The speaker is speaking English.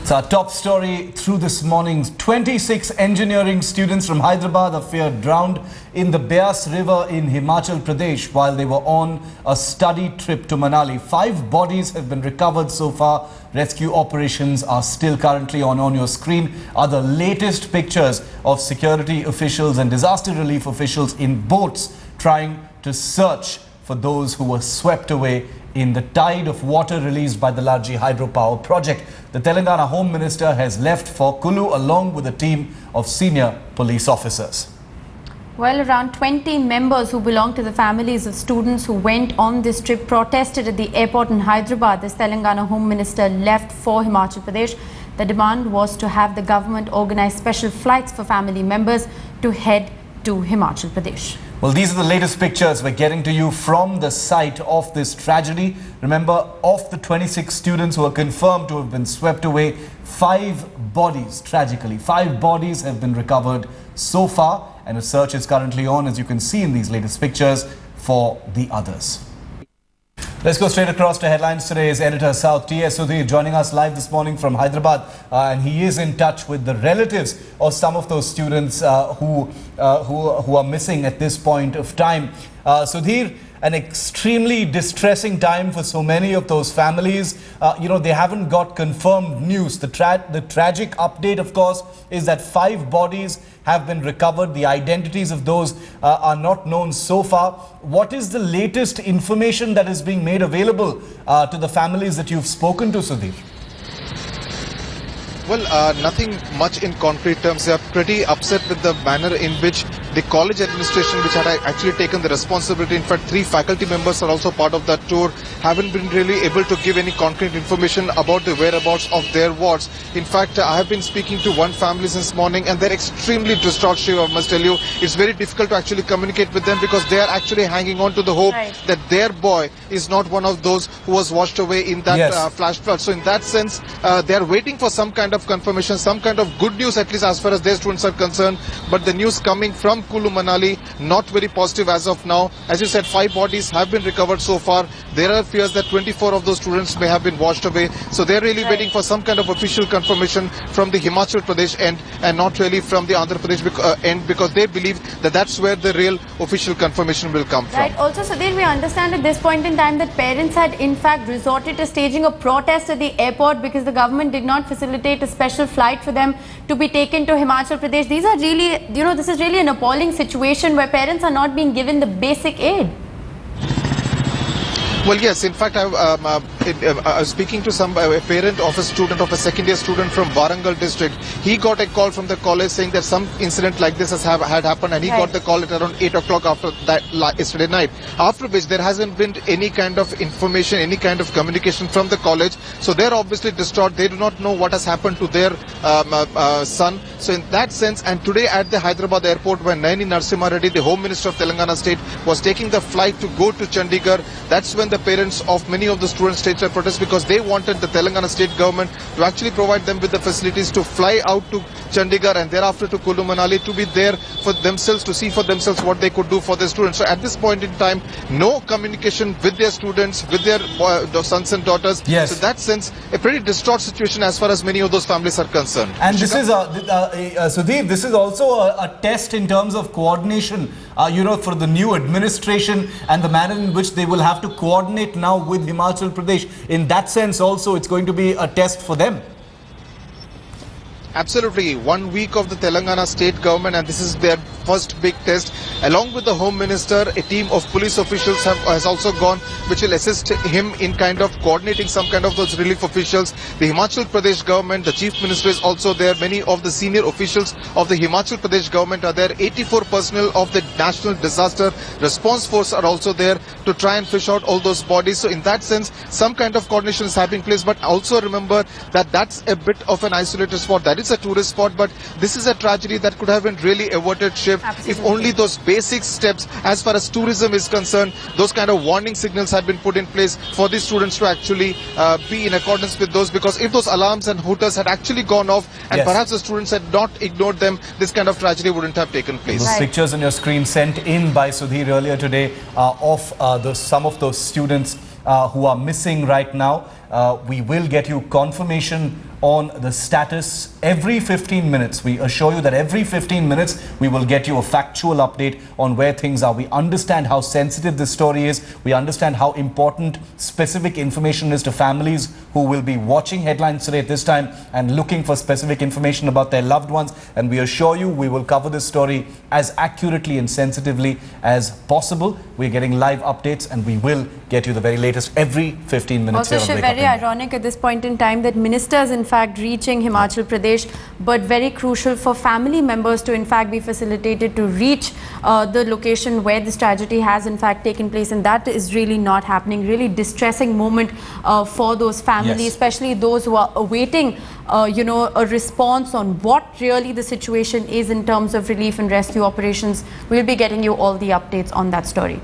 So our top story through this morning, 26 engineering students from Hyderabad are feared drowned in the Beas river in Himachal Pradesh while they were on a study trip to Manali. 5 bodies have been recovered so far. Rescue operations are still currently on your screen. Are the latest pictures of security officials and disaster relief officials in boats trying to search for those who were swept away in the tide of water released by the Larji hydropower project. The Telangana Home Minister has left for Kulu along with a team of senior police officers. Well, around 20 members who belong to the families of students who went on this trip protested at the airport in Hyderabad. This Telangana Home Minister left for Himachal Pradesh. The demand was to have the government organize special flights for family members to head to Himachal Pradesh. Well, these are the latest pictures we're getting to you from the site of this tragedy. Remember, of the 26 students who are confirmed to have been swept away, 5 bodies, tragically, 5 bodies have been recovered so far, and a search is currently on, as you can see in these latest pictures, for the others. Let's go straight across to headlines. Today's editor South T.S. Sudhir joining us live this morning from Hyderabad, and he is in touch with the relatives of some of those students who are missing at this point of time. Sudhir, an extremely distressing time for so many of those families. They haven't got confirmed news. The tragic update, of course, is that 5 bodies have been recovered. The identities of those are not known so far. What is the latest information that is being made available to the families that you've spoken to, Sudhir? Well, nothing much in concrete terms. They are pretty upset with the manner in which the college administration, which had actually taken the responsibility, in fact 3 faculty members are also part of that tour, haven't been really able to give any concrete information about the whereabouts of their wards. In fact, I have been speaking to one family since morning and they're extremely distraught, Shiv. I must tell you, it's very difficult to actually communicate with them because they are actually hanging on to the hope that their boy is not one of those who was washed away in that flash flood. So in that sense, they are waiting for some kind of confirmation, some kind of good news, at least as far as their students are concerned. But the news coming from Kulu Manali, not very positive as of now. As you said, 5 bodies have been recovered so far. There are fears that 24 of those students may have been washed away. So they're really waiting for some kind of official confirmation from the Himachal Pradesh end and not really from the Andhra Pradesh end, because they believe that that's where the real official confirmation will come from. Right. Also, Sudhir, we understand at this point in time that parents had in fact resorted to staging a protest at the airport because the government did not facilitate a special flight for them to be taken to Himachal Pradesh. These are really, this is really an appalling situation where parents are not being given the basic aid. Well, yes. In fact, I was speaking to a parent of a student, of a second-year student from Warangal district. He got a call from the college saying that some incident like this had happened, and he got the call at around 8 o'clock after that yesterday night. After which there hasn't been any kind of information, any kind of communication from the college. So they're obviously distraught. They do not know what has happened to their son. So in that sense, and today at the Hyderabad airport, when Naini Narasimha Reddy, the Home Minister of Telangana State, was taking the flight to go to Chandigarh, that's when the parents of many of the students staged a protest because they wanted the Telangana state government to actually provide them with the facilities to fly out to Chandigarh and thereafter to Kulu Manali to be there for themselves, to see for themselves what they could do for their students. So at this point in time, no communication with their students, with their sons and daughters. Yes. So in that sense, a pretty distraught situation as far as many of those families are concerned. And this is, Sudhir, this is also a test in terms of coordination, for the new administration and the manner in which they will have to coordinate now with Himachal Pradesh. In that sense also, it's going to be a test for them. Absolutely. 1 week of the Telangana state government, and this is their first big test. Along with the Home Minister, a team of police officials has also gone, which will assist him in kind of coordinating some kind of those relief officials. The Himachal Pradesh government, the Chief Minister is also there. Many of the senior officials of the Himachal Pradesh government are there. 84 personnel of the National Disaster Response Force are also there to try and fish out all those bodies. So in that sense, some kind of coordination is happening place. But also remember that that's a bit of an isolated spot. That is a tourist spot, but this is a tragedy that could have been really averted, Shiv, if only those basic steps as far as tourism is concerned, those kind of warning signals had been put in place for these students to actually be in accordance with those, because if those alarms and hooters had actually gone off and perhaps the students had not ignored them, this kind of tragedy wouldn't have taken place. Those pictures on your screen sent in by Sudhir earlier today of some of those students who are missing right now. We will get you confirmation on the status. Every 15 minutes, we assure you that every 15 minutes, we will get you a factual update on where things are. We understand how sensitive this story is. We understand how important specific information is to families who will be watching headlines today at this time and looking for specific information about their loved ones. And we assure you we will cover this story as accurately and sensitively as possible. We're getting live updates and we will get you the very latest every 15 minutes. Also, here on very ironic at this point in time that ministers in fact reaching Himachal Pradesh, but very crucial for family members to in fact be facilitated to reach the location where this tragedy has in fact taken place, and that is really not happening. Really distressing moment for those families, especially those who are awaiting a response on what really the situation is in terms of relief and rescue operations. We'll be getting you all the updates on that story.